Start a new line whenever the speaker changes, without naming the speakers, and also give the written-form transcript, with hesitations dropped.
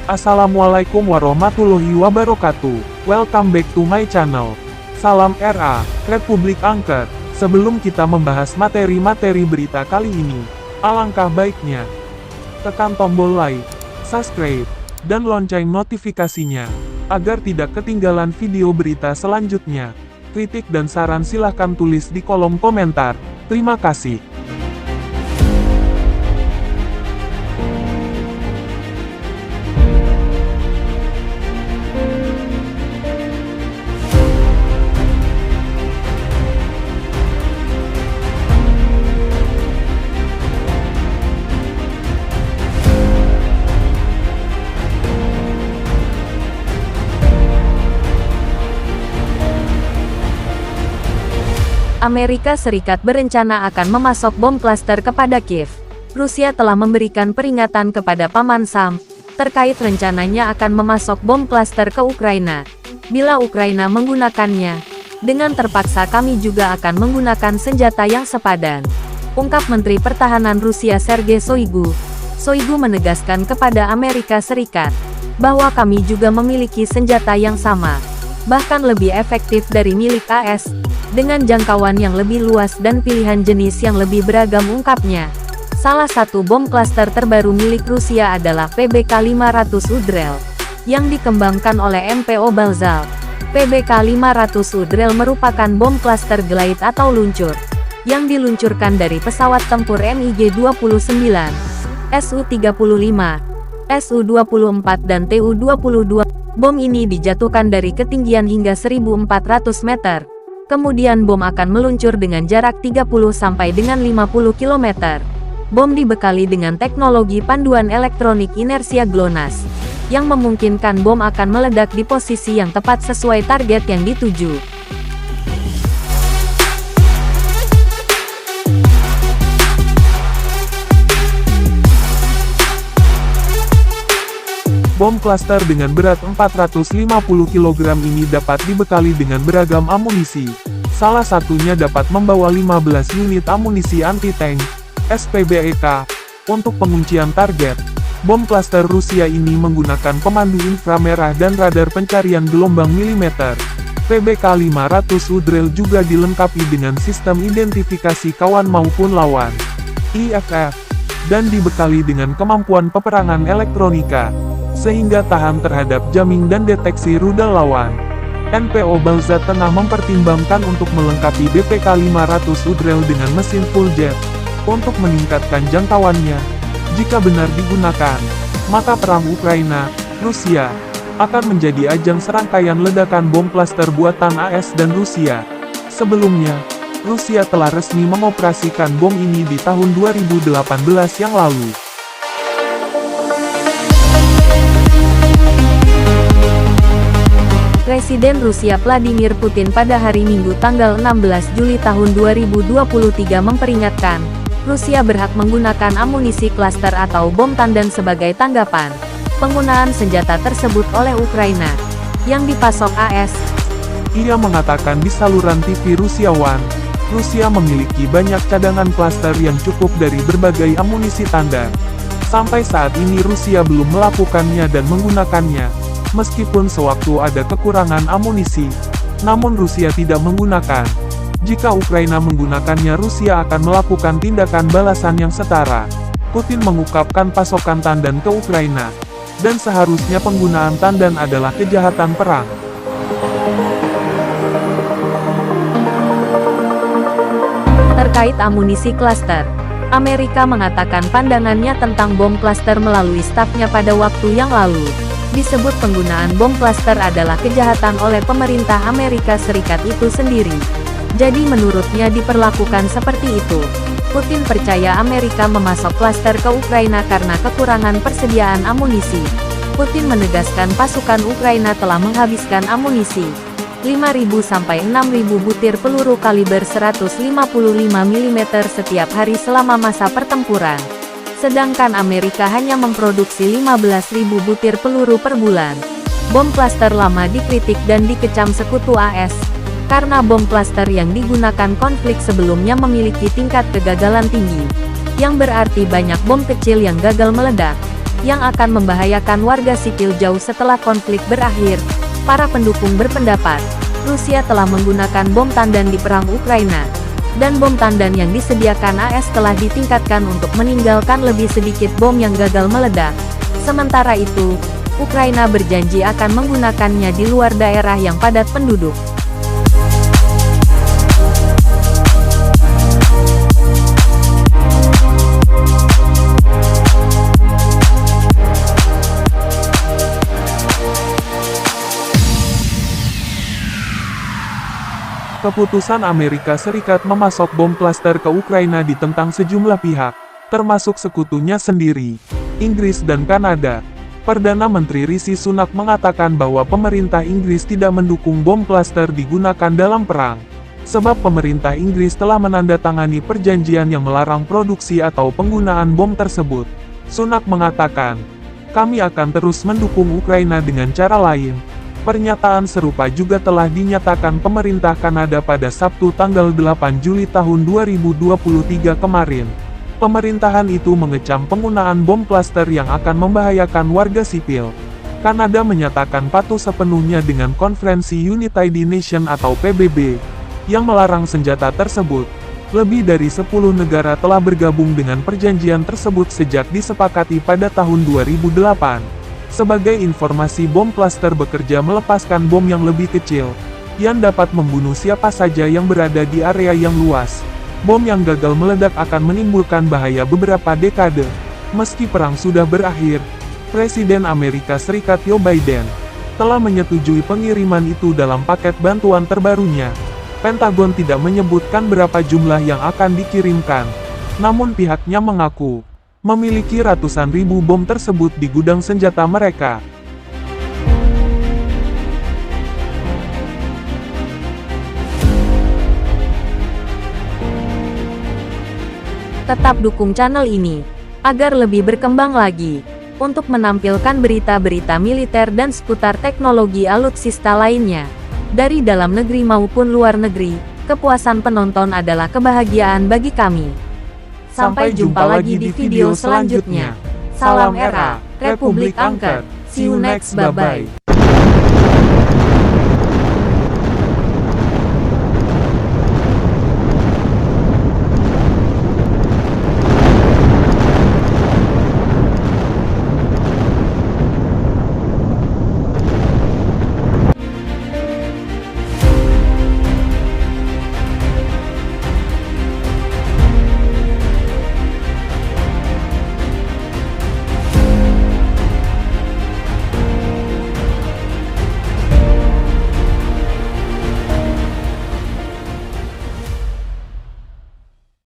Assalamualaikum warahmatullahi wabarakatuh. Welcome back to my channel. Salam RA, Republik Angker. Sebelum kita membahas materi-materi berita kali ini, alangkah baiknya tekan tombol like, subscribe, dan lonceng notifikasinya, agar tidak ketinggalan video berita selanjutnya. Kritik dan saran silahkan tulis di kolom komentar. Terima kasih.
Amerika Serikat berencana akan memasok bom klaster kepada Kiev. Rusia telah memberikan peringatan kepada Paman Sam terkait rencananya akan memasok bom klaster ke Ukraina. Bila Ukraina menggunakannya, dengan terpaksa kami juga akan menggunakan senjata yang sepadan, ungkap Menteri Pertahanan Rusia Sergei Shoigu. Shoigu menegaskan kepada Amerika Serikat bahwa kami juga memiliki senjata yang sama, bahkan lebih efektif dari milik AS, dengan jangkauan yang lebih luas dan pilihan jenis yang lebih beragam, ungkapnya. Salah satu bom klaster terbaru milik Rusia adalah PBK-500 Udrel, yang dikembangkan oleh MPO Balzal. PBK-500 Udrel merupakan bom klaster glide atau luncur, yang diluncurkan dari pesawat tempur MiG-29, Su-35, Su-24 dan Tu-22. Bom ini dijatuhkan dari ketinggian hingga 1.400 meter. Kemudian bom akan meluncur dengan jarak 30 sampai dengan 50 km. Bom dibekali dengan teknologi panduan elektronik inersia GLONASS, yang memungkinkan bom akan meledak di posisi yang tepat sesuai target yang dituju.
Bom klaster dengan berat 450 kg ini dapat dibekali dengan beragam amunisi. Salah satunya dapat membawa 15 unit amunisi anti-tank, SPBEK, untuk penguncian target. Bom klaster Rusia ini menggunakan pemandu inframerah dan radar pencarian gelombang milimeter. PBK-500 Udrel juga dilengkapi dengan sistem identifikasi kawan maupun lawan, IFF, dan dibekali dengan kemampuan peperangan elektronika, sehingga tahan terhadap jamming dan deteksi rudal lawan. NPO Balzal tengah mempertimbangkan untuk melengkapi BPK-500 Udrel dengan mesin full jet, untuk meningkatkan jangkauannya. Jika benar digunakan, maka perang Ukraina-Rusia akan menjadi ajang serangkaian ledakan bom klaster buatan AS dan Rusia. Sebelumnya, Rusia telah resmi mengoperasikan bom ini di tahun 2018 yang lalu.
Presiden Rusia Vladimir Putin pada hari Minggu tanggal 16 Juli tahun 2023 memperingatkan, Rusia berhak menggunakan amunisi klaster atau bom tandan sebagai tanggapan penggunaan senjata tersebut oleh Ukraina, yang dipasok AS.
Ia mengatakan di saluran TV Rusia One, Rusia memiliki banyak cadangan klaster yang cukup dari berbagai amunisi tandan. Sampai saat ini Rusia belum melakukannya dan menggunakannya. Meskipun sewaktu ada kekurangan amunisi, namun Rusia tidak menggunakan Jika Ukraina menggunakannya, Rusia akan melakukan tindakan balasan yang setara. Putin mengungkapkan pasokan tandan ke Ukraina, dan seharusnya penggunaan tandan adalah kejahatan perang.
Terkait amunisi klaster, Amerika mengatakan pandangannya tentang bom klaster melalui stafnya pada waktu yang lalu. Disebut penggunaan bom klaster adalah kejahatan oleh pemerintah Amerika Serikat itu sendiri. Jadi menurutnya diperlakukan seperti itu. Putin percaya Amerika memasok klaster ke Ukraina karena kekurangan persediaan amunisi. Putin menegaskan pasukan Ukraina telah menghabiskan amunisi 5.000 sampai 6.000 butir peluru kaliber 155 mm setiap hari selama masa pertempuran. Sedangkan Amerika hanya memproduksi 15.000 butir peluru per bulan. Bom klaster lama dikritik dan dikecam sekutu AS, karena bom klaster yang digunakan konflik sebelumnya memiliki tingkat kegagalan tinggi, yang berarti banyak bom kecil yang gagal meledak, yang akan membahayakan warga sipil jauh setelah konflik berakhir. Para pendukung berpendapat, Rusia telah menggunakan bom tandan di perang Ukraina, dan bom tandan yang disediakan AS telah ditingkatkan untuk meninggalkan lebih sedikit bom yang gagal meledak. Sementara itu, Ukraina berjanji akan menggunakannya di luar daerah yang padat penduduk.
Keputusan Amerika Serikat memasok bom klaster ke Ukraina ditentang sejumlah pihak, termasuk sekutunya sendiri, Inggris dan Kanada. Perdana Menteri Rishi Sunak mengatakan bahwa pemerintah Inggris tidak mendukung bom klaster digunakan dalam perang, sebab pemerintah Inggris telah menandatangani perjanjian yang melarang produksi atau penggunaan bom tersebut. Sunak mengatakan, "Kami akan terus mendukung Ukraina dengan cara lain." Pernyataan serupa juga telah dinyatakan pemerintah Kanada pada Sabtu tanggal 8 Juli tahun 2023 kemarin. Pemerintahan itu mengecam penggunaan bom klaster yang akan membahayakan warga sipil. Kanada menyatakan patuh sepenuhnya dengan Konferensi United Nations atau PBB, yang melarang senjata tersebut. Lebih dari 10 negara telah bergabung dengan perjanjian tersebut sejak disepakati pada tahun 2008. Sebagai informasi, bom klaster bekerja melepaskan bom yang lebih kecil, yang dapat membunuh siapa saja yang berada di area yang luas. Bom yang gagal meledak akan menimbulkan bahaya beberapa dekade. Meski perang sudah berakhir, Presiden Amerika Serikat Joe Biden telah menyetujui pengiriman itu dalam paket bantuan terbarunya. Pentagon tidak menyebutkan berapa jumlah yang akan dikirimkan, namun pihaknya mengaku memiliki ratusan ribu bom tersebut di gudang senjata mereka.
Tetap dukung channel ini, agar lebih berkembang lagi, untuk menampilkan berita-berita militer dan seputar teknologi alutsista lainnya. Dari dalam negeri maupun luar negeri, kepuasan penonton adalah kebahagiaan bagi kami. Sampai jumpa lagi di video selanjutnya. Salam era, Republik Angker. See you next, bye-bye.